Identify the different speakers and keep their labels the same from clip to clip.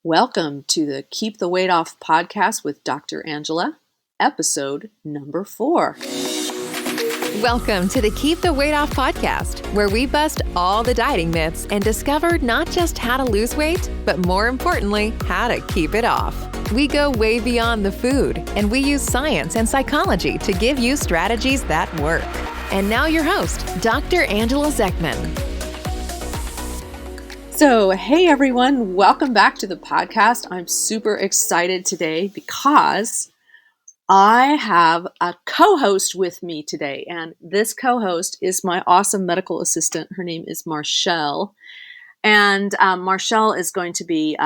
Speaker 1: Welcome to the Keep the Weight Off podcast with Dr. Angela, episode number 4.
Speaker 2: Welcome to the Keep the Weight Off podcast, where we bust all the dieting myths and discover not just how to lose weight, but more importantly, how to keep it off. We go way beyond the food, and we use science and psychology to give you strategies that work. And now your host, Dr. Angela Zechmann.
Speaker 1: So, hey everyone, welcome back to the podcast. I'm super excited today because I have a co-host with me today, and this co-host is my awesome medical assistant. Her name is Marchelle, and Marchelle is going to be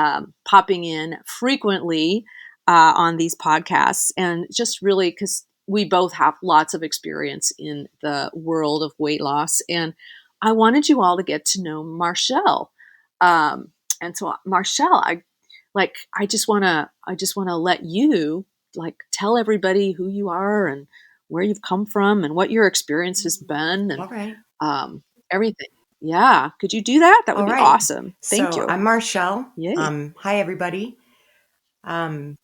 Speaker 1: popping in frequently on these podcasts, and just really because we both have lots of experience in the world of weight loss, and I wanted you all to get to know Marchelle. And so Marchelle, I just want to let you tell everybody who you are and where you've come from and what your experience has been and
Speaker 3: All right.
Speaker 1: Everything. Yeah. Could you do that? That would
Speaker 3: All
Speaker 1: be
Speaker 3: right.
Speaker 1: awesome. Thank you.
Speaker 3: I'm Marchelle.
Speaker 1: Yay.
Speaker 3: Hi, everybody. I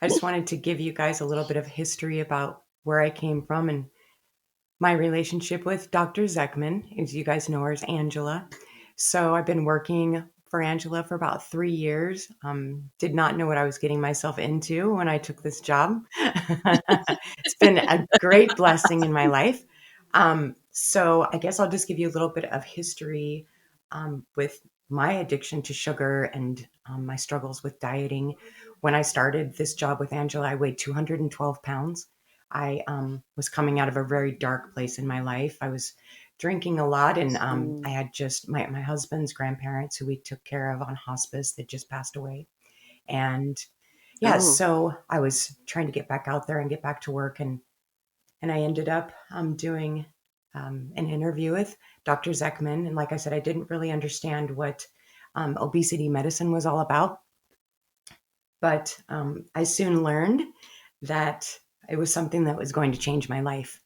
Speaker 3: just wanted to give you guys a little bit of history about where I came from and my relationship with Dr. Zechmann, as you guys know her as Angela. So I've been working for Angela for about 3 years. Did not know what I was getting myself into when I took this job. It's been a great blessing in my life. So I guess I'll just give you a little bit of history with my addiction to sugar and my struggles with dieting. When I started this job with Angela, I weighed 212 pounds. I was coming out of a very dark place in my life. I was drinking a lot, and I had just my husband's grandparents, who we took care of on hospice, that just passed away. And so I was trying to get back out there and get back to work, and I ended up doing an interview with Dr. Zechmann. And like I said, I didn't really understand what obesity medicine was all about, but I soon learned that it was something that was going to change my life.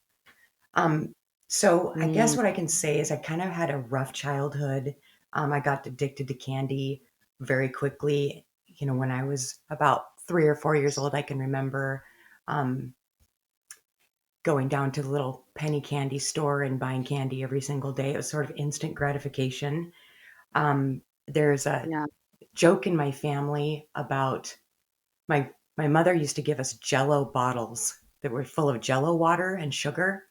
Speaker 3: So I guess what I can say is I kind of had a rough childhood. I got addicted to candy very quickly. You know, when I was about 3 or 4 years old, I can remember going down to the little penny candy store and buying candy every single day. It was sort of instant gratification. There's a joke in my family about my mother used to give us Jell-O bottles that were full of Jell-O water and sugar.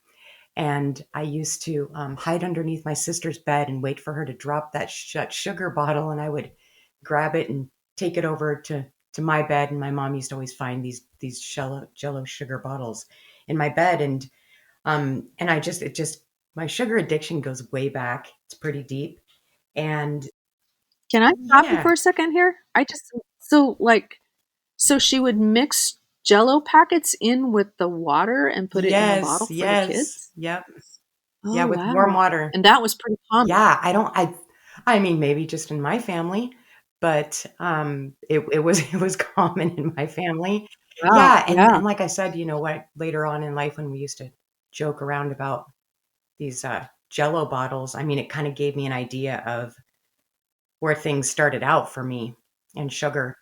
Speaker 3: And I used to hide underneath my sister's bed and wait for her to drop that sugar bottle. And I would grab it and take it over to my bed. And my mom used to always find these Jell-O sugar bottles in my bed. And my sugar addiction goes way back. It's pretty deep. And
Speaker 1: Can I stop you for a second here? So she would mix Jell-O packets in with the water and put it in a bottle for the kids?
Speaker 3: Yep.
Speaker 1: Oh,
Speaker 3: Yeah, with
Speaker 1: wow.
Speaker 3: warm water.
Speaker 1: And that was pretty common.
Speaker 3: Yeah, I mean, maybe just in my family, but it was common in my family.
Speaker 1: Wow.
Speaker 3: And like I said, you know what, later on in life when we used to joke around about these Jell-O bottles, I mean, it kind of gave me an idea of where things started out for me and sugar.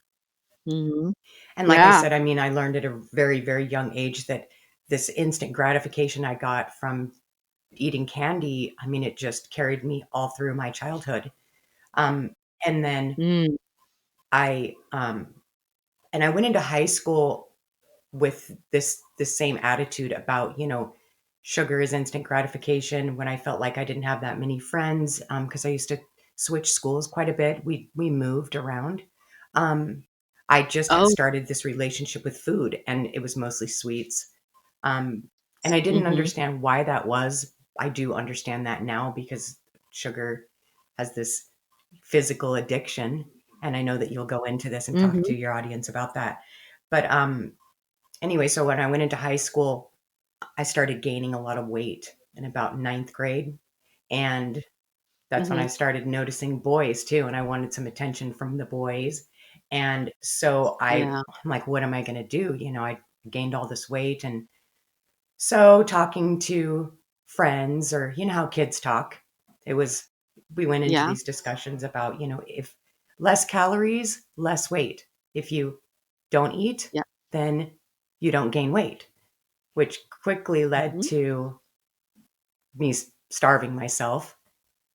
Speaker 1: Mm-hmm.
Speaker 3: And like I said, I mean, I learned at a very, very young age that this instant gratification I got from eating candy, I mean, it just carried me all through my childhood. And then I went into high school with this same attitude about, you know, sugar is instant gratification. When I felt like I didn't have that many friends, because I used to switch schools quite a bit. We moved around. I just had started this relationship with food, and it was mostly sweets. And I didn't understand why that was. I do understand that now because sugar has this physical addiction. And I know that you'll go into this and talk to your audience about that. But anyway, so when I went into high school, I started gaining a lot of weight in about 9th grade. And that's when I started noticing boys too. And I wanted some attention from the boys. And so I'm like, what am I going to do? You know, I gained all this weight. And so talking to friends, or you know how kids talk, we went into these discussions about, you know, if less calories, less weight. If you don't eat,
Speaker 1: Yeah.
Speaker 3: then you don't gain weight, which quickly led
Speaker 1: Mhm.
Speaker 3: to me starving myself.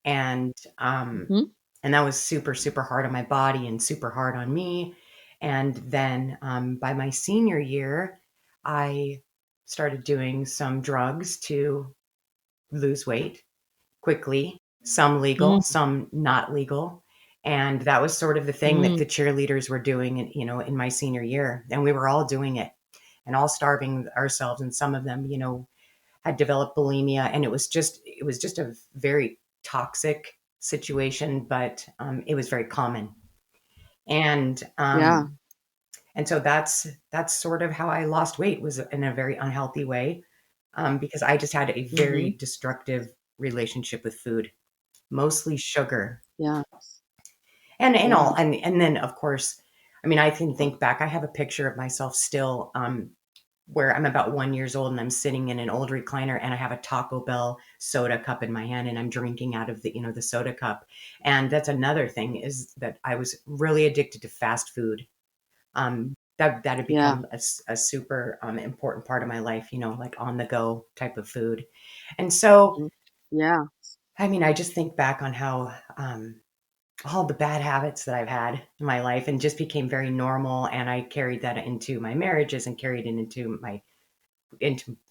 Speaker 3: And
Speaker 1: Mhm.
Speaker 3: and that was super, super hard on my body and super hard on me. And then by my senior year, I started doing some drugs to lose weight quickly, some legal,
Speaker 1: Mm.
Speaker 3: some not legal. And that was sort of the thing that
Speaker 1: Mm.
Speaker 3: the cheerleaders were doing, in my senior year. And we were all doing it and all starving ourselves. And some of them, had developed bulimia, and it was just a very toxic situation, but it was very common. And
Speaker 1: Yeah.
Speaker 3: and so that's sort of how I lost weight, was in a very unhealthy way, because I just had a very
Speaker 1: Mhm.
Speaker 3: destructive relationship with food, mostly sugar.
Speaker 1: Yeah.
Speaker 3: And
Speaker 1: Yeah.
Speaker 3: all and then of course, I mean, I can think back. I have a picture of myself still, where I'm about 1 years old and I'm sitting in an old recliner and I have a Taco Bell soda cup in my hand and I'm drinking out of the soda cup. And that's another thing, is that I was really addicted to fast food. That had
Speaker 1: Yeah.
Speaker 3: become a super important part of my life, like on the go type of food. And so,
Speaker 1: Mhm. Yeah.
Speaker 3: I mean, I just think back on how all the bad habits that I've had in my life, and just became very normal. And I carried that into my marriages and carried it into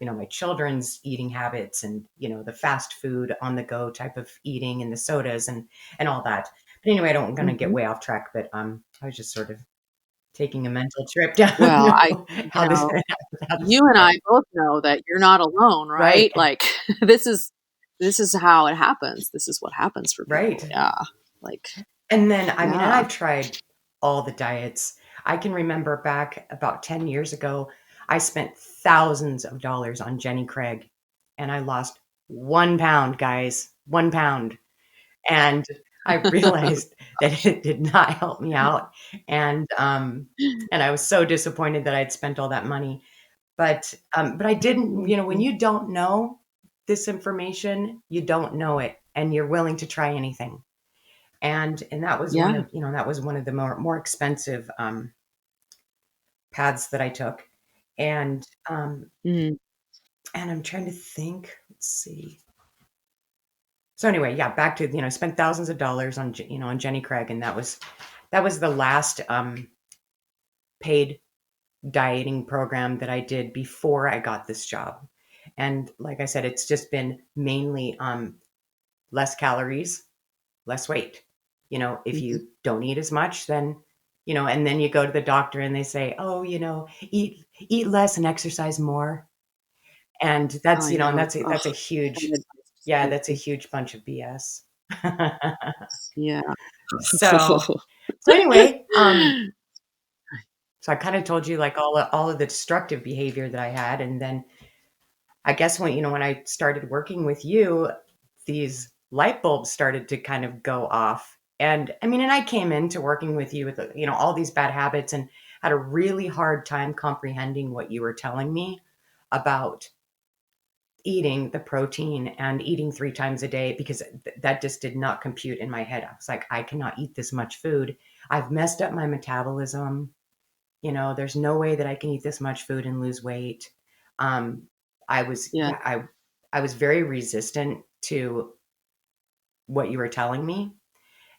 Speaker 3: my children's eating habits, and the fast food on the go type of eating, and the sodas, and all that. But anyway, I don't going to get
Speaker 1: Mhm.
Speaker 3: way off track, but I was just sort of taking a mental trip down
Speaker 1: Well, you
Speaker 3: how this
Speaker 1: know,
Speaker 3: how this
Speaker 1: you and I
Speaker 3: started.
Speaker 1: both know that you're not alone,
Speaker 3: Right,
Speaker 1: right? Like this is how it happens. This is what happens for people.
Speaker 3: right.
Speaker 1: Yeah. Like,
Speaker 3: And then, I mean, and
Speaker 1: yeah.
Speaker 3: I've tried all the diets. I can remember back about 10 years ago, I spent thousands of dollars on Jenny Craig, and I lost 1 pound, guys, 1 pound. And I realized that it did not help me out. And I was so disappointed that I'd spent all that money. But I didn't, when
Speaker 1: Mhm.
Speaker 3: you don't know this information, you don't know it, and you're willing to try anything. And that was one
Speaker 1: Yeah.
Speaker 3: of, the more expensive paths that I took. And
Speaker 1: Mhm.
Speaker 3: and I'm trying to think. Let's see. So anyway, yeah, back to, I spent thousands of dollars on on Jenny Craig, and that was the last paid dieting program that I did before I got this job. And like I said, it's just been mainly less calories, less weight. If
Speaker 1: Mhm.
Speaker 3: you don't eat as much, then and then you go to the doctor and they say, "Oh, eat less and exercise more." And that's,
Speaker 1: I
Speaker 3: and
Speaker 1: know.
Speaker 3: that's a
Speaker 1: Ugh, that
Speaker 3: huge,
Speaker 1: advice is
Speaker 3: yeah, that's a
Speaker 1: crazy.
Speaker 3: huge bunch of BS.
Speaker 1: Yeah.
Speaker 3: So so anyway, so I kind of told you, like, all of the destructive behavior that I had. And then I guess when I started working with you, these light bulbs started to kind of go off. And I mean, and I came into working with you with, all these bad habits, and had a really hard time comprehending what you were telling me about eating the protein and eating 3 times a day, because that just did not compute in my head. I was like, I cannot eat this much food. I've messed up my metabolism. There's no way that I can eat this much food and lose weight. Um, I was,
Speaker 1: Yeah.
Speaker 3: yeah, I was very resistant to what you were telling me.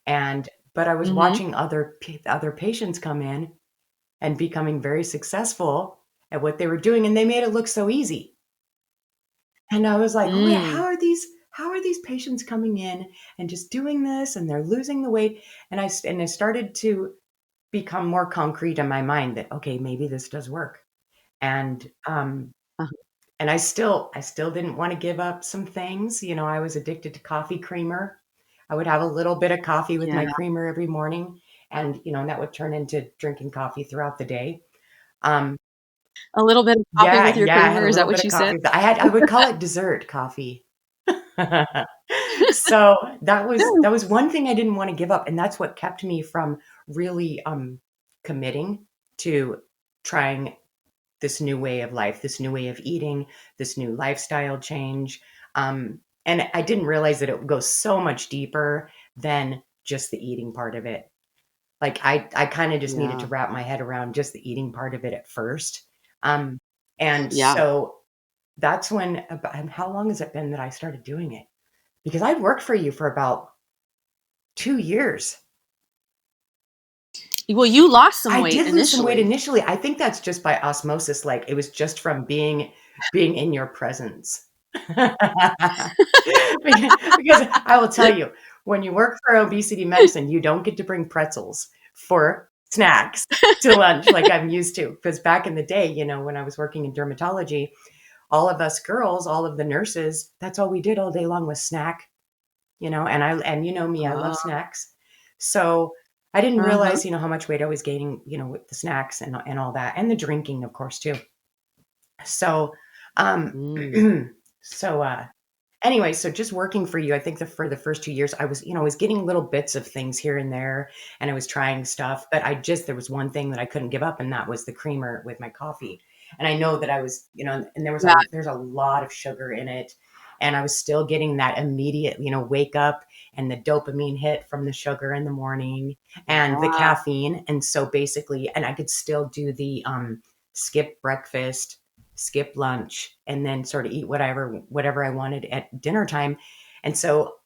Speaker 3: But I was
Speaker 1: Mhm.
Speaker 3: watching other patients come in and becoming very successful at what they were doing, and they made it look so easy. And I was like, "Oh, wait,
Speaker 1: Mm.
Speaker 3: how are these patients coming in and just doing this, and they're losing the weight?" And I started to become more concrete in my mind that, okay, maybe this does work. And
Speaker 1: Uh,
Speaker 3: and I still didn't want to give up some things. I was addicted to coffee creamer. I would have a little bit of coffee with my
Speaker 1: yeah.
Speaker 3: creamer every morning, and that would turn into drinking coffee throughout the day. Um,
Speaker 1: A little bit of coffee with
Speaker 3: yeah,
Speaker 1: your
Speaker 3: yeah, I had
Speaker 1: creamer,
Speaker 3: a
Speaker 1: is that
Speaker 3: little bit
Speaker 1: what
Speaker 3: of
Speaker 1: you said?
Speaker 3: coffee. I would call it dessert coffee. So that was one thing I didn't want to give up, and that's what kept me from really committing to trying this new way of life, this new way of eating, this new lifestyle change. And I didn't realize that it would go so much deeper than just the eating part of it. Like I kind of just needed to
Speaker 1: Yeah.
Speaker 3: wrap my head around just the eating part of it at first. Um, and
Speaker 1: Yeah.
Speaker 3: so that's when, and how long has it been that I started doing it? Because I've worked for you for about 2 years.
Speaker 1: Well, you lost some
Speaker 3: I
Speaker 1: weight
Speaker 3: did lose some weight
Speaker 1: initially.
Speaker 3: initially. I think that's just by osmosis. Like it was just from being in your presence. Because I will tell you, when you work for obesity medicine, you don't get to bring pretzels for snacks to lunch like I'm used to. Because back in the day, when I was working in dermatology, all of us girls, all of the nurses, that's all we did all day long was snack, and me, I love
Speaker 1: Uh,
Speaker 3: snacks. So I didn't
Speaker 1: uh-huh.
Speaker 3: realize, how much weight I was gaining, with the snacks and all that, and the drinking, of course, too. So,
Speaker 1: Mm.
Speaker 3: so, anyway, so just working for you, I think for the first 2 years, I was getting little bits of things here and there, and I was trying stuff, but there was one thing that I couldn't give up, and that was the creamer with my coffee. And I know that I was, and
Speaker 1: Yeah.
Speaker 3: there's a lot of sugar in it, and I was still getting that immediate, wake up and the dopamine hit from the sugar in the morning and the
Speaker 1: Yeah.
Speaker 3: caffeine. And so basically, and I could still do the skip breakfast, skip lunch, and then sort of eat whatever I wanted at dinner time. And so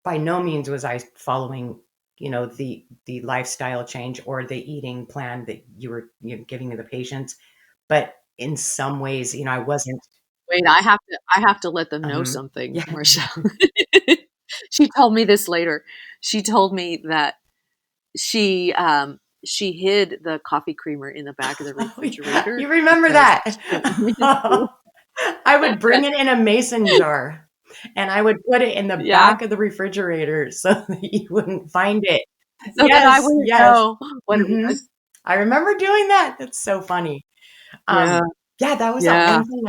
Speaker 3: by no means was I following, the lifestyle change or the eating plan that you were, giving to the patients. But in some ways, I wasn't.
Speaker 1: Wait, I have to let them know something,
Speaker 3: Yeah.
Speaker 1: Marchelle. She told me this later. She told me that she she hid the coffee creamer in the back of the
Speaker 3: Oh, yeah.
Speaker 1: refrigerator
Speaker 3: You remember
Speaker 1: because
Speaker 3: that?
Speaker 1: she didn't want me to see.
Speaker 3: I would bring it in a mason jar and I would put it in the
Speaker 1: Yeah,
Speaker 3: back of the refrigerator so that you wouldn't find it.
Speaker 1: so that I
Speaker 3: Yes,
Speaker 1: wouldn't
Speaker 3: yes.
Speaker 1: know what it
Speaker 3: Mhm.
Speaker 1: was.
Speaker 3: I remember doing that. That's so funny.
Speaker 1: Yeah,
Speaker 3: Yeah, that was that
Speaker 1: yeah.
Speaker 3: one thing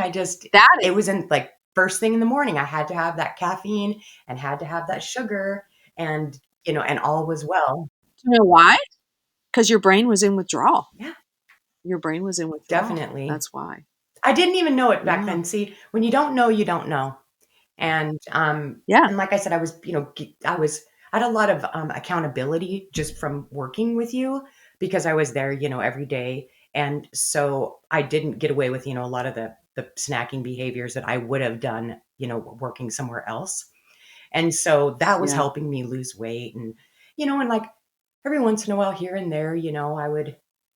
Speaker 1: That
Speaker 3: it
Speaker 1: is,
Speaker 3: was in like first thing in the morning. I had to have that caffeine and had to have that sugar and, and all was well.
Speaker 1: you know why? Because your brain was in withdrawal.
Speaker 3: Yeah,
Speaker 1: Your brain was in withdrawal.
Speaker 3: definitely.
Speaker 1: That's why.
Speaker 3: I didn't even know it back
Speaker 1: Yeah.
Speaker 3: then. See, when you don't know, you don't know. And
Speaker 1: Yeah.
Speaker 3: and like I said, I was, I had a lot of accountability just from working with you because I was there, every day. And so I didn't get away with, a lot of the snacking behaviors that I would have done, working somewhere else. And so that was
Speaker 1: Yeah.
Speaker 3: helping me lose weight. And like every once in a while here and there,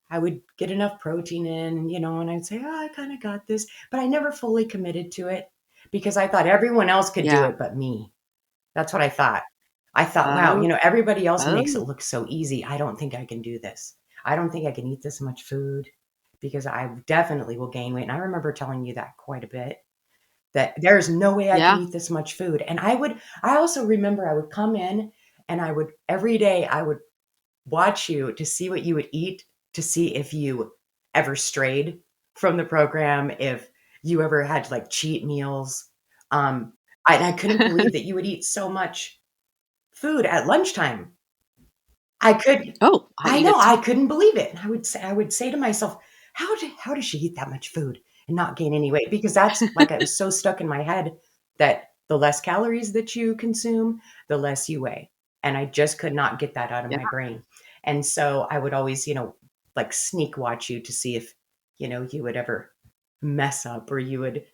Speaker 3: I would get enough protein in, and I'd say, oh, I kind of got this, but I never fully committed to it because I thought everyone else could do
Speaker 1: Yeah.
Speaker 3: it but me. That's what I thought. I thought, wow,
Speaker 1: Oh,
Speaker 3: everybody else makes it
Speaker 1: oh,
Speaker 3: look so easy. I don't think I can do this. I don't think I can eat this much food because I definitely will gain weight. And I remember telling you that quite a bit, that there's no way I can
Speaker 1: yeah.
Speaker 3: eat this much food. And I also remember I would come in and every day I would watch you to see what you would eat, to see if you ever strayed from the program, if you ever had like cheat meals. And I couldn't believe that you would eat so much food at lunchtime. I could
Speaker 1: Oh, I
Speaker 3: I
Speaker 1: eat
Speaker 3: know,
Speaker 1: a
Speaker 3: I
Speaker 1: ton.
Speaker 3: couldn't believe it. I would say to myself, how does she eat that much food and not gain any weight? Because that's like it was so stuck in my head that the less calories that you consume, the less you weigh. And I just could not get that out of
Speaker 1: Yeah.
Speaker 3: my brain. And so I would always, like sneak watch you to see if, you would ever mess up or you would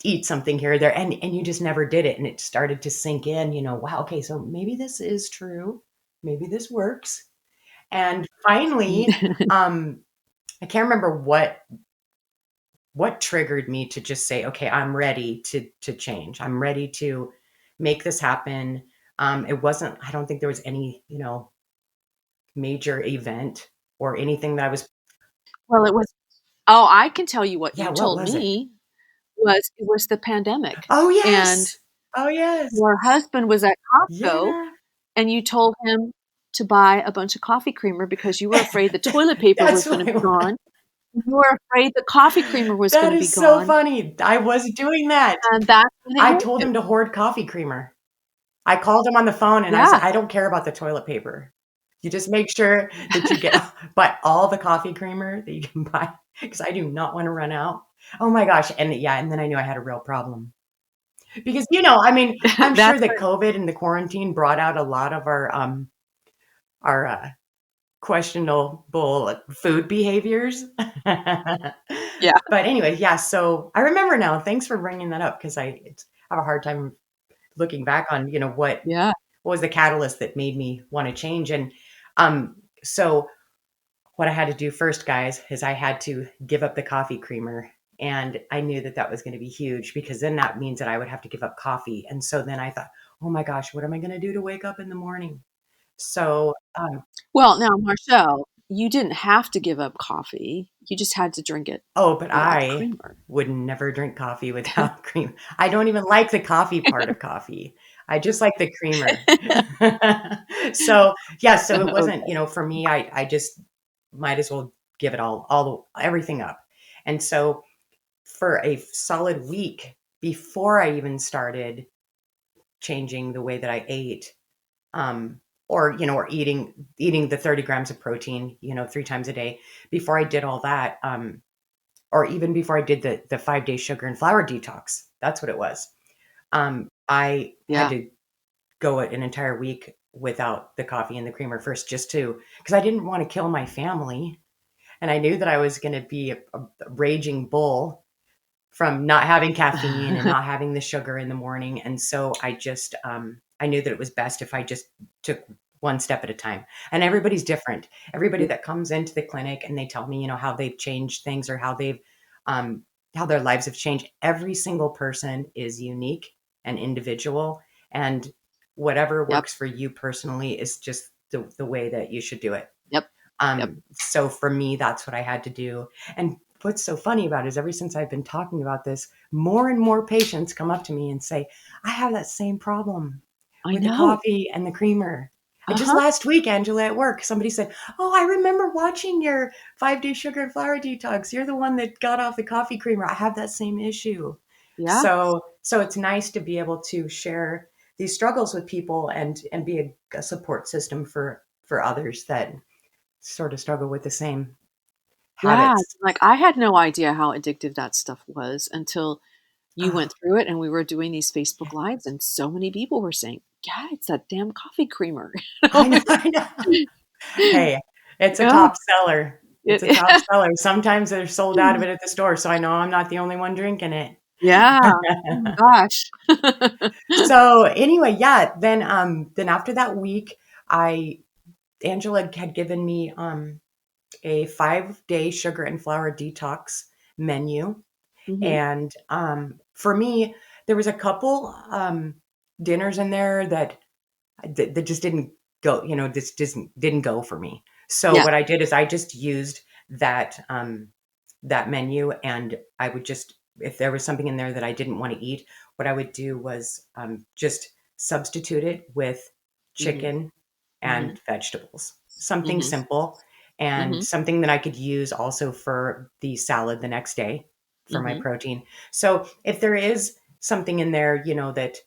Speaker 3: eat something here or there and you just never did it. And it started to sink in, wow, okay, so maybe this is true. Maybe this works. And finally, I can't remember what triggered me to just say, okay, I'm ready to change. I'm ready to make this happen. It wasn't, I don't think there was any, major event or anything that I was.
Speaker 1: Well, it was, oh, I can tell you what
Speaker 3: Yeah,
Speaker 1: you
Speaker 3: what
Speaker 1: told
Speaker 3: was it?
Speaker 1: me was it was the pandemic.
Speaker 3: Oh
Speaker 1: And
Speaker 3: yes. Oh yes.
Speaker 1: your husband was at Costco
Speaker 3: Yeah.
Speaker 1: and you told him to buy a bunch of coffee creamer because you were afraid the toilet paper
Speaker 3: That's
Speaker 1: was
Speaker 3: what
Speaker 1: gonna
Speaker 3: I
Speaker 1: be
Speaker 3: want.
Speaker 1: gone. You were afraid the coffee creamer was
Speaker 3: That
Speaker 1: gonna be
Speaker 3: is so
Speaker 1: gone,
Speaker 3: funny. I was doing that.
Speaker 1: and that's when it
Speaker 3: I
Speaker 1: hit
Speaker 3: told
Speaker 1: you.
Speaker 3: him to hoard coffee creamer. I called him on the phone and I said,
Speaker 1: Yeah.
Speaker 3: "I don't care about the toilet paper. You just make sure that you buy all the coffee creamer that you can buy because I do not want to run out." Oh my gosh. And yeah, and then I knew I had a real problem. Because I mean, I'm sure
Speaker 1: That's
Speaker 3: that
Speaker 1: when
Speaker 3: COVID and the quarantine brought out a lot of our questionable food behaviors.
Speaker 1: Yeah.
Speaker 3: But anyway, yeah. So I remember now. Thanks for bringing that up because I have a hard time looking back on what
Speaker 1: Yeah.
Speaker 3: was the catalyst that made me want to change. And um, so what I had to do first, guys, is I had to give up the coffee creamer. And I knew that that was going to be huge because then that means that I would have to give up coffee. And so then I thought, oh my gosh, what am I going to do to wake up in the morning? So,
Speaker 1: Well, now, Marchelle, you didn't have to give up coffee. You just had to drink it
Speaker 3: oh, but
Speaker 1: without
Speaker 3: I
Speaker 1: creamer.
Speaker 3: would never drink coffee without cream. I don't even like the coffee part of coffee. I just like the creamer. So, yeah, so it wasn't,
Speaker 1: Okay.
Speaker 3: for me, I just might as well give it everything up. And so for a solid week before I even started changing the way that I ate, um, or eating the 30 grams of protein, 3 times a day. Before I did all that, or even before I did the 5 day sugar and flour detox, that's what it was. I had
Speaker 1: Yeah.
Speaker 3: to go an entire week without the coffee and the creamer first, because I didn't want to kill my family, and I knew that I was going to be a raging bull from not having caffeine and not having the sugar in the morning. And so I knew that it was best if I just took one step at a time. And everybody's different. Everybody that comes into the clinic and they tell me, how they've changed things or um, how their lives have changed. Every single person is unique and individual, and whatever
Speaker 1: Yep.
Speaker 3: works for you personally is just the way that you should do it.
Speaker 1: Yep. Yep.
Speaker 3: So for me, that's what I had to do. And what's so funny about it is ever since I've been talking about this, more and more patients come up to me and say, I have that same problem
Speaker 1: I
Speaker 3: with the
Speaker 1: know.
Speaker 3: coffee and the creamer. And just
Speaker 1: Uh-huh.
Speaker 3: last week, Angela, at work, somebody said, oh, I remember watching your 5 day sugar and flour detox. You're the one that got off the coffee creamer. I have that same issue.
Speaker 1: Yeah.
Speaker 3: So it's nice to be able to share these struggles with people and be a support system for others that sort of struggle with the same
Speaker 1: Yeah.
Speaker 3: habits.
Speaker 1: Like, I had no idea how addictive that stuff was until you
Speaker 3: Oh,
Speaker 1: went through it and we were doing these Facebook Lives, and so many people were saying, yeah, it's that damn coffee creamer.
Speaker 3: I know, I know. Hey, it's a
Speaker 1: Yeah.
Speaker 3: top seller. It's a top
Speaker 1: It,
Speaker 3: seller. Sometimes they're sold out of it at the store, so I know I'm not the only one drinking it.
Speaker 1: yeah. Oh my gosh.
Speaker 3: So anyway, yeah, then after that week, I Angela had given me a 5 day sugar and flour detox menu.
Speaker 1: Hmm.
Speaker 3: And for me, there was a couple dinners in there that just didn't go, this just didn't go for me. So
Speaker 1: Yeah.
Speaker 3: what I did is I just used that menu, and I would just, if there was something in there that I didn't want to eat, what I would do was just substitute it with
Speaker 1: Hmm.
Speaker 3: chicken
Speaker 1: Hmm.
Speaker 3: and vegetables, something
Speaker 1: Hmm.
Speaker 3: simple and
Speaker 1: Hmm.
Speaker 3: something that I could use also for the salad the next day for my
Speaker 1: Hmm.
Speaker 3: protein. So if there is something in there, that,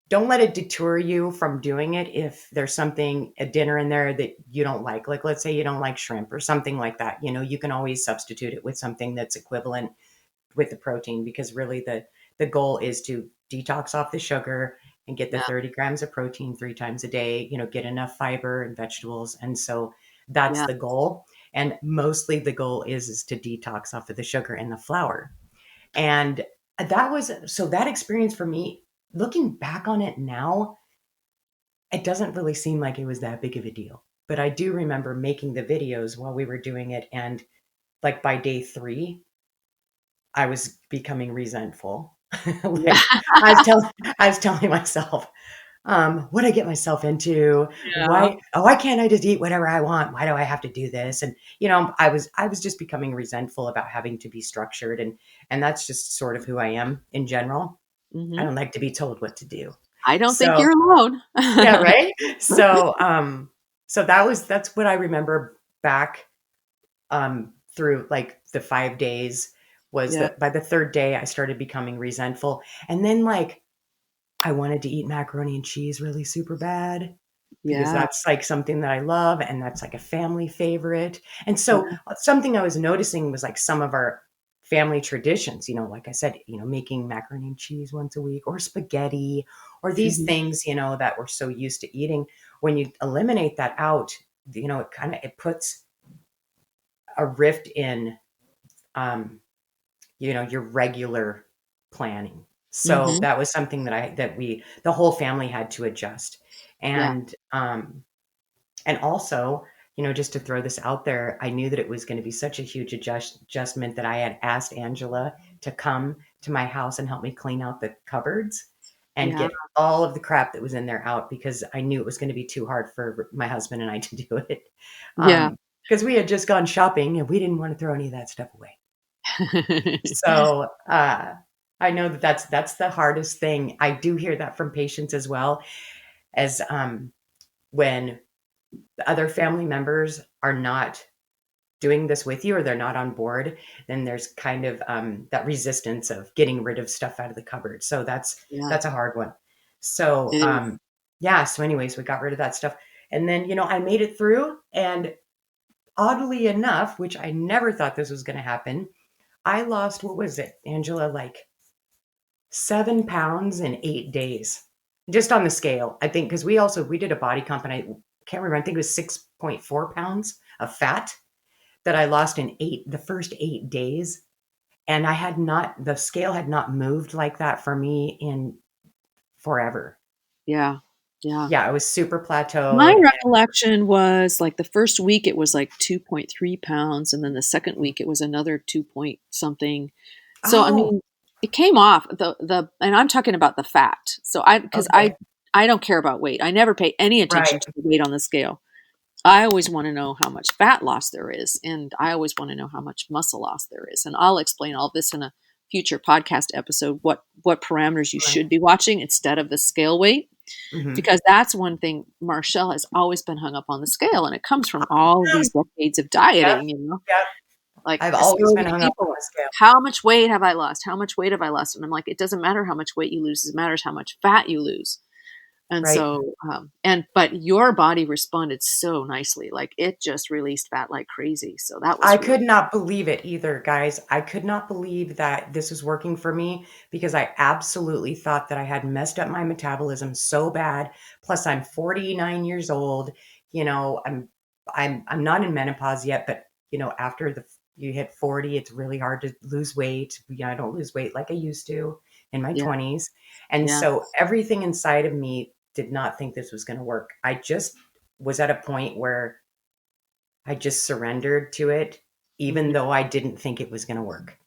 Speaker 3: don't let it deter you from doing it. If there's something, a dinner in there that you don't like let's say you don't like shrimp or something like that, you can always substitute it with something that's equivalent with the protein, because really the goal is to detox off the sugar and get the
Speaker 1: Yeah.
Speaker 3: 30 grams of protein 3 times a day, get enough fiber and vegetables. And so that's
Speaker 1: Yeah.
Speaker 3: the goal. And mostly the goal is to detox off of the sugar and the flour. And that experience for me, looking back on it now, it doesn't really seem like it was that big of a deal. But I do remember making the videos while we were doing it. And like by day 3, I was becoming resentful.
Speaker 1: Yeah.
Speaker 3: Like I was telling myself, what I get myself into?
Speaker 1: Yeah.
Speaker 3: Why can't I just eat whatever I want? Why do I have to do this? And I was just becoming resentful about having to be structured, and that's just sort of who I am in general. I
Speaker 1: Hmm.
Speaker 3: don't like to be told what to do.
Speaker 1: I don't think
Speaker 3: So
Speaker 1: you're alone.
Speaker 3: yeah, right. So that's what I remember back through like the 5 days, was
Speaker 1: Yeah.
Speaker 3: that by the third day I started becoming resentful, and then like I wanted to eat macaroni and cheese really super bad because
Speaker 1: Yeah.
Speaker 3: that's like something that I love and that's like a family favorite. And so
Speaker 1: Yeah.
Speaker 3: something I was noticing was like some of our family traditions, like I said, making macaroni and cheese once a week or spaghetti or these
Speaker 1: Hmm.
Speaker 3: things, that we're so used to eating. When you eliminate that out, it puts a rift in, your regular planning. So
Speaker 1: Mm-hmm.
Speaker 3: that was something the whole family had to adjust.
Speaker 1: Yeah.
Speaker 3: And also, just to throw this out there, I knew that it was going to be such a huge adjustment that I had asked Angela to come to my house and help me clean out the cupboards and
Speaker 1: Yeah.
Speaker 3: get all of the crap that was in there out, because I knew it was going to be too hard for my husband and I to do it.
Speaker 1: Yeah.
Speaker 3: Because we had just gone shopping and we didn't want to throw any of that stuff away. So I know that's the hardest thing. I do hear that from patients as well, as when the other family members are not doing this with you or they're not on board, then there's kind of that resistance of getting rid of stuff out of the cupboard. So
Speaker 1: Yeah.
Speaker 3: that's a hard one. So
Speaker 1: It is.
Speaker 3: yeah. So anyways, we got rid of that stuff, and then I made it through, and oddly enough, which I never thought this was going to happen, I lost, what was it, Angela, like 7 pounds in 8 days, just on the scale. I think because we did a body comp, and I can't remember. I think it was 6.4 pounds of fat that I lost in the first 8 days. And the scale had not moved like that for me in forever.
Speaker 1: Yeah. Yeah.
Speaker 3: Yeah, it was super
Speaker 1: My
Speaker 3: plateaued.
Speaker 1: recollection was like the first week it was like 2.3 pounds, and then the second week it was another 2 point something. So I
Speaker 3: Oh,
Speaker 1: mean, it came off and I'm talking about the fat. So because
Speaker 3: okay.
Speaker 1: I don't care about weight. I never pay any attention
Speaker 3: Right.
Speaker 1: to the weight on the scale. I always want to know how much fat loss there is, and I always want to know how much muscle loss there is. And I'll explain all this in a future podcast episode, what parameters you
Speaker 3: Right.
Speaker 1: should be watching instead of the scale weight,
Speaker 3: Hmm.
Speaker 1: because that's one thing. Marchelle has always been hung up on the scale, and it comes from all of these decades of
Speaker 3: Yep.
Speaker 1: dieting, you know.
Speaker 3: Yep.
Speaker 1: Like
Speaker 3: I've
Speaker 1: so
Speaker 3: always been
Speaker 1: many
Speaker 3: hung up on
Speaker 1: people,
Speaker 3: the scale.
Speaker 1: how much weight have I lost? How much weight have I lost? And I'm like, it doesn't matter how much weight you lose, it matters how much fat you lose. And
Speaker 3: Right.
Speaker 1: so, but your body responded so nicely. Like it just released fat like crazy. So that
Speaker 3: I
Speaker 1: was really,
Speaker 3: could not believe it either, guys. I could not believe that this was working for me, because I absolutely thought that I had messed up my metabolism so bad. Plus, I'm 49 years old. I'm not in menopause yet, but after you hit 40, it's really hard to lose weight. I don't lose weight like I used to in my
Speaker 1: yeah,
Speaker 3: 20s. And
Speaker 1: yeah.
Speaker 3: so everything inside of me did not think this was going to work. I just was at a point where I just surrendered to it, even
Speaker 1: Hmm.
Speaker 3: though I didn't think it was going to work.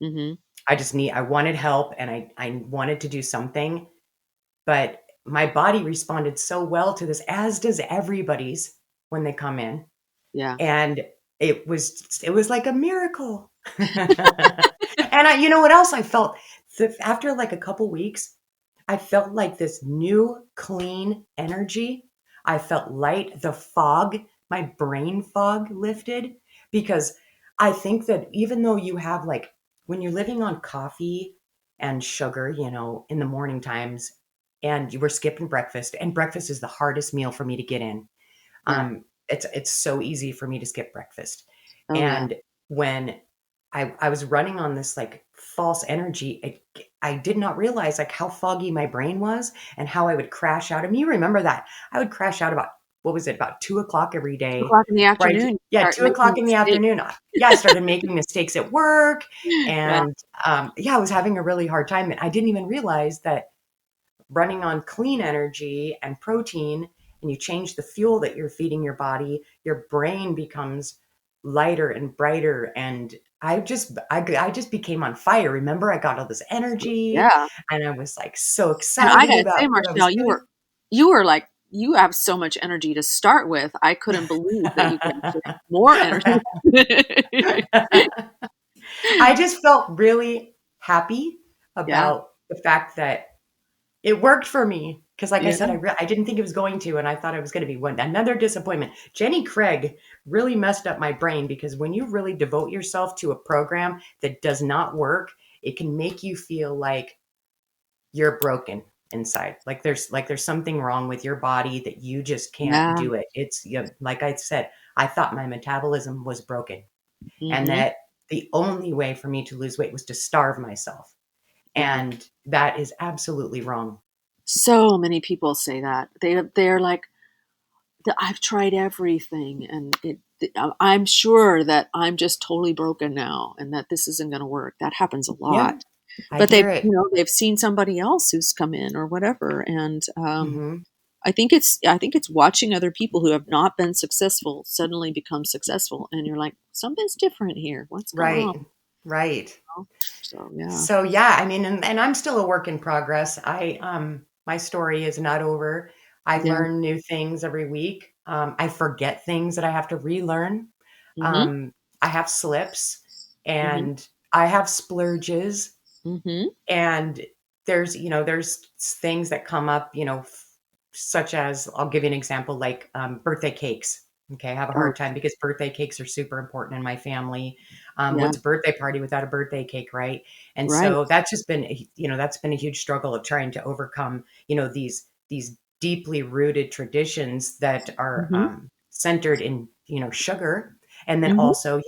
Speaker 1: Hmm.
Speaker 3: I wanted help, and I wanted to do something, but my body responded so well to this, as does everybody's when they come in.
Speaker 1: Yeah.
Speaker 3: And it was like a miracle. And you know what else I felt? After like a couple weeks, I felt like this new clean energy. I felt light. The fog, my brain fog lifted, because I think that even though you have, like, when you're living on coffee and sugar, in the morning times, and you were skipping breakfast, and breakfast is the hardest meal for me to get in.
Speaker 1: Yeah.
Speaker 3: It's so easy for me to skip breakfast.
Speaker 1: Oh yeah.
Speaker 3: And when I was running on this like false energy, I did not realize like how foggy my brain was and how I would crash out. I mean, you remember that I would crash out about, what was it, about 2 o'clock every day,
Speaker 1: 2 o'clock in the
Speaker 3: right?
Speaker 1: afternoon, you
Speaker 3: Yeah,
Speaker 1: start
Speaker 3: 2 o'clock
Speaker 1: making
Speaker 3: in the
Speaker 1: mistakes.
Speaker 3: afternoon. Yeah, I started making mistakes at work,
Speaker 1: Yeah.
Speaker 3: and yeah, I was having a really hard time, and I didn't even realize that running on clean energy and protein, and you change the fuel that you're feeding your body, your brain becomes lighter and brighter. And I just became on fire. Remember, I got all this energy,
Speaker 1: Yeah.
Speaker 3: and I was like so
Speaker 1: And I
Speaker 3: excited
Speaker 1: gotta
Speaker 3: about
Speaker 1: say,
Speaker 3: what I was
Speaker 1: Marcel,
Speaker 3: doing.
Speaker 1: you were like, you have so much energy to start with. I couldn't believe that you could actually have more energy.
Speaker 3: I just felt really happy
Speaker 1: Yeah.
Speaker 3: about the fact that it worked for me, because, like I
Speaker 1: Yeah.
Speaker 3: said, I didn't think it was going to, and I thought it was going to be another disappointment. Jenny Craig really messed up my brain, because when you really devote yourself to a program that does not work, it can make you feel like you're broken inside. Like there's something wrong with your body, that you just can't
Speaker 1: Yeah.
Speaker 3: do it. It's, like I said, I thought my metabolism was broken, and
Speaker 1: Mhm.
Speaker 3: that the only way for me to lose weight was to starve myself.
Speaker 1: Yeah.
Speaker 3: And that is absolutely wrong.
Speaker 1: So many people say that. They're like, I've tried everything, and I'm sure that I'm just totally broken now, and that this isn't going to work. That happens a
Speaker 3: Yeah,
Speaker 1: lot.
Speaker 3: I
Speaker 1: But
Speaker 3: hear it.
Speaker 1: they've seen somebody else who's come in or whatever, and
Speaker 3: Hmm.
Speaker 1: I think it's watching other people who have not been successful suddenly become successful, and you're like, something's different here. What's going on?
Speaker 3: Right, right.
Speaker 1: So yeah.
Speaker 3: So yeah, I mean, and I'm still a work in progress. My story is not over. I
Speaker 1: Yeah.
Speaker 3: learn new things every week. I forget things that I have to relearn.
Speaker 1: Mhm.
Speaker 3: Um, I have slips
Speaker 1: Mhm.
Speaker 3: and I have splurges,
Speaker 1: Mhm.
Speaker 3: and there's things that come up, such as, I'll give you an example, like birthday cakes. Okay, I have a
Speaker 1: Oh,
Speaker 3: hard time because birthday cakes are super important in my family.
Speaker 1: yeah.
Speaker 3: What's a birthday party without a birthday cake, right? And
Speaker 1: Right.
Speaker 3: so that's just been that's been a huge struggle of trying to overcome these deeply rooted traditions that are
Speaker 1: Mhm.
Speaker 3: centered in sugar. And then
Speaker 1: Mhm.
Speaker 3: also,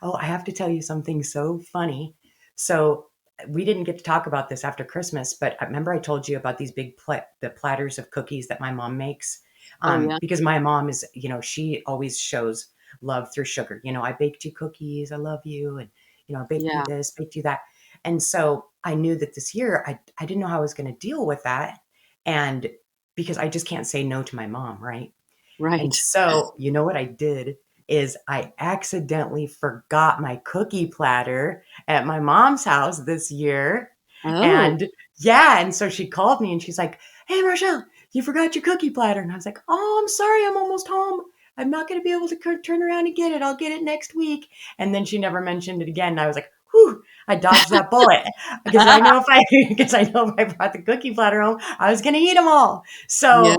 Speaker 3: oh, I have to tell you something so funny. So we didn't get to talk about this after Christmas, but I remember I told you about these the platters of cookies that my mom makes.
Speaker 1: Oh yeah.
Speaker 3: Because my mom is, she always shows love through sugar. I baked you cookies, I love you, and I baked you
Speaker 1: Yeah.
Speaker 3: this, baked you that. And so I knew that this year I didn't know how I was going to deal with that. And because I just can't say no to my mom, right? And
Speaker 1: Right.
Speaker 3: so, you know what I did is I accidentally forgot my cookie platter at my mom's house this year.
Speaker 1: Oh.
Speaker 3: And yeah, and so she called me and she's like, "Hey, Marchelle, you forgot your cookie platter." And I was like, "Oh, I'm sorry, I'm almost home. I'm not going to be able to turn around and get it. I'll get it next week." And then she never mentioned it again. And I was like, "Whew, I dodged that bullet." Because I know if I because I know if I brought the cookie platter home, I was going to eat them all.
Speaker 1: Yeah.
Speaker 3: So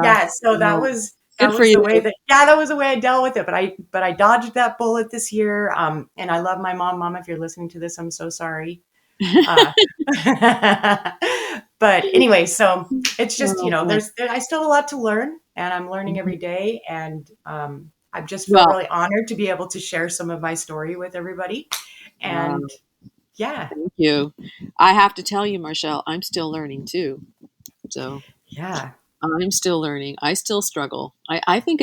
Speaker 3: yeah, so that
Speaker 1: Well,
Speaker 3: was
Speaker 1: good
Speaker 3: that
Speaker 1: for
Speaker 3: was the
Speaker 1: you.
Speaker 3: way that was the way I dealt with it. But I dodged that bullet this year. And I love my mom. Mom, if you're listening to this, I'm so sorry. Uh, but anyway, so it's just,
Speaker 1: Oh, boy.
Speaker 3: I still have a lot to learn, and I'm learning
Speaker 1: Mhm.
Speaker 3: every day. And I just feel
Speaker 1: Well,
Speaker 3: really honored to be able to share some of my story with everybody.
Speaker 1: wow,
Speaker 3: And yeah,
Speaker 1: thank you. I have to tell you, Marshall, I'm still learning too. So
Speaker 3: yeah.
Speaker 1: I'm still learning. I still struggle. I think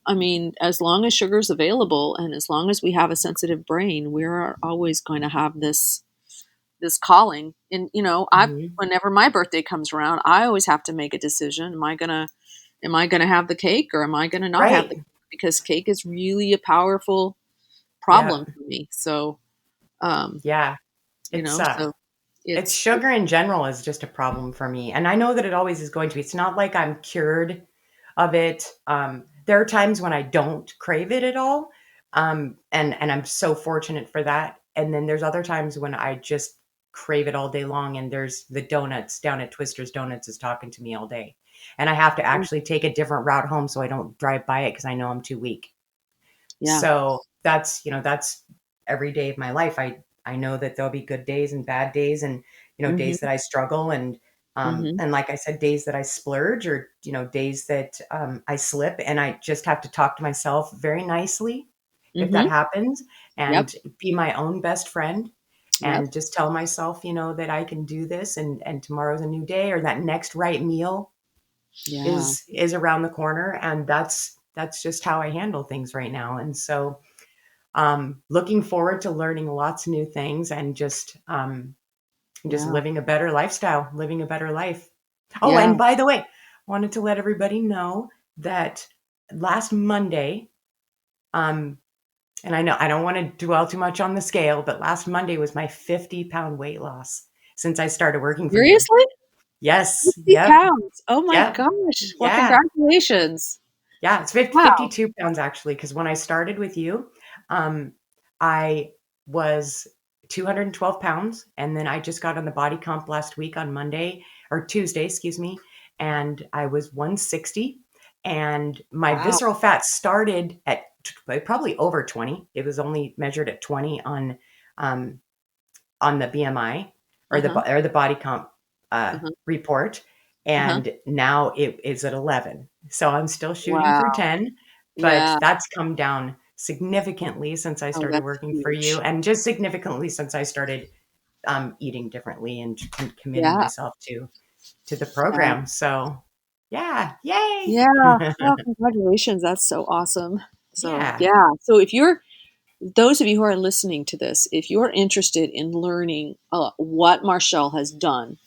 Speaker 1: I mean, as long as sugar's available and as long as we have a sensitive brain, we're always going to have this calling. And
Speaker 3: Hmm.
Speaker 1: whenever my birthday comes around, I always have to make a decision. Am I gonna have the cake, or am I gonna not have the
Speaker 3: Right.
Speaker 1: cake? Because cake is really a powerful
Speaker 3: Yeah.
Speaker 1: problem for me. So um,
Speaker 3: Yeah. It's
Speaker 1: so
Speaker 3: It's
Speaker 1: it's
Speaker 3: sugar in general is just a problem for me, and I know that it always is going to be. It's not like I'm cured of it. There are times when I don't crave it at all, and I'm so fortunate for that. And then there's other times when I just crave it all day long. And there's the donuts down at Twister's Donuts is talking to me all day, and I have to actually take a different route home so I don't drive by it because I know I'm too weak.
Speaker 1: yeah.
Speaker 3: So that's every day of my life. I know that there'll be good days and bad days, and days
Speaker 1: Mhm.
Speaker 3: that I struggle,
Speaker 1: Mhm.
Speaker 3: and like I said, days that I splurge, or days that I slip, and I just have to talk to myself very nicely if that
Speaker 1: Mhm.
Speaker 3: happens,
Speaker 1: Yep.
Speaker 3: and be my own best friend,
Speaker 1: Yep.
Speaker 3: and just tell myself, that I can do this, and tomorrow's a new day, or that next right meal
Speaker 1: Yeah.
Speaker 3: is around the corner, and that's just how I handle things right now. And so looking forward to learning lots of new things, and just
Speaker 1: Yeah.
Speaker 3: living a better lifestyle, living a better life. Oh,
Speaker 1: Yeah.
Speaker 3: and by the way, wanted to let everybody know that last Monday, um, and I know I don't want to dwell too much on the scale, but last Monday was my 50-pound weight loss since I started working for you.
Speaker 1: Seriously?
Speaker 3: Yes.
Speaker 1: 50
Speaker 3: Yep.
Speaker 1: pounds. Oh my
Speaker 3: Yep.
Speaker 1: gosh. Well,
Speaker 3: Yeah.
Speaker 1: congratulations.
Speaker 3: Yeah, it's
Speaker 1: Wow.
Speaker 3: 52 pounds actually, because when I started with you, um, I was 212 pounds. And then I just got on the body comp last week on Monday or Tuesday, excuse me. And I was 160. And my
Speaker 1: Wow.
Speaker 3: visceral fat started at probably over 20. It was only measured at 20 um, on the BMI,
Speaker 1: Uh-huh.
Speaker 3: or the body comp
Speaker 1: Uh-huh.
Speaker 3: report,
Speaker 1: Uh-huh.
Speaker 3: and now it is at 11. So I'm still shooting
Speaker 1: Wow.
Speaker 3: for 10, but
Speaker 1: Yeah.
Speaker 3: that's come down significantly since I
Speaker 1: Oh,
Speaker 3: started
Speaker 1: that's
Speaker 3: working for you,
Speaker 1: huge.
Speaker 3: and just significantly since I started eating differently and committing
Speaker 1: Yeah.
Speaker 3: myself to the
Speaker 1: Yeah.
Speaker 3: program. So Yeah. Yay.
Speaker 1: Yeah. Oh, congratulations. That's so awesome. So,
Speaker 3: Yeah.
Speaker 1: yeah. So if you're, those of you who are listening to this, if you're interested in learning what Marchelle has done,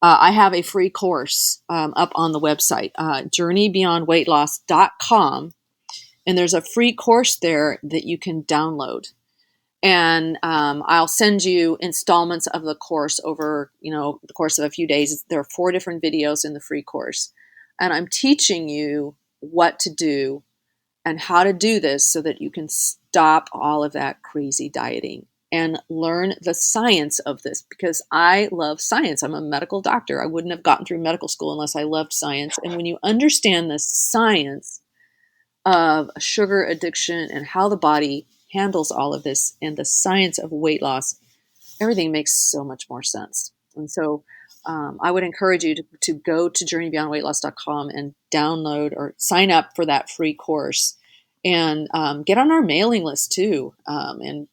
Speaker 1: I have a free course up on the website, journeybeyondweightloss.com. And there's a free course there that you can download. And I'll send you installments of the course over, the course of a few days. There are 4 different videos in the free course. And I'm teaching you what to do and how to do this so that you can stop all of that crazy dieting and learn the science of this, because I love science. I'm a medical doctor. I wouldn't have gotten through medical school unless I loved science. And when you understand the science of sugar addiction and how the body handles all of this and the science of weight loss, everything makes so much more sense. And so I would encourage you to go to journeybeyondweightloss.com and download or sign up for that free course, and get on our mailing list too. And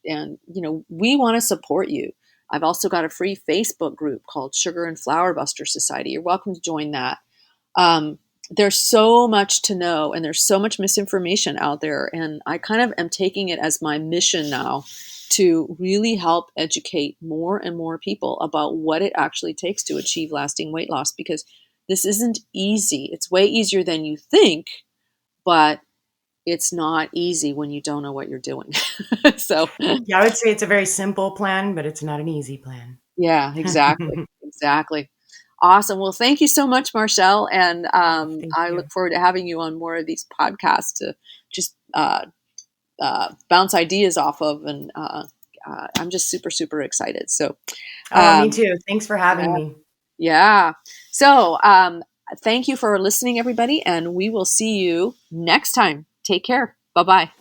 Speaker 1: we want to support you. I've also got a free Facebook group called Sugar and Flour Buster Society. You're welcome to join that. There's so much to know, and there's so much misinformation out there. And I kind of am taking it as my mission now to really help educate more and more people about what it actually takes to achieve lasting weight loss, because this isn't easy. It's way easier than you think, but it's not easy when you don't know what you're doing. So,
Speaker 3: Yeah, I would say it's a very simple plan, but it's not an easy plan.
Speaker 1: yeah, exactly. Exactly. Awesome. Well, thank you so much, Marchelle. And
Speaker 3: Thank
Speaker 1: I
Speaker 3: you.
Speaker 1: look forward to having you on more of these podcasts to just bounce ideas off of. And I'm just super, super excited. So,
Speaker 3: Me too. Thanks for having
Speaker 1: yeah.
Speaker 3: me.
Speaker 1: Yeah. So, thank you for listening, everybody. And we will see you next time. Take care. Bye-bye.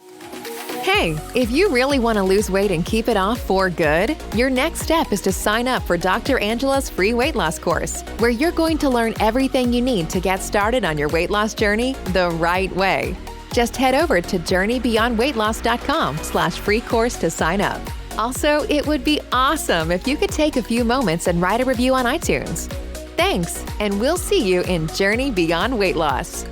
Speaker 2: Hey, if you really want to lose weight and keep it off for good, your next step is to sign up for Dr. Angela's free weight loss course, where you're going to learn everything you need to get started on your weight loss journey the right way. Just head over to journeybeyondweightloss.com/free course to sign up. Also, it would be awesome if you could take a few moments and write a review on iTunes. Thanks, and we'll see you in Journey Beyond Weight Loss.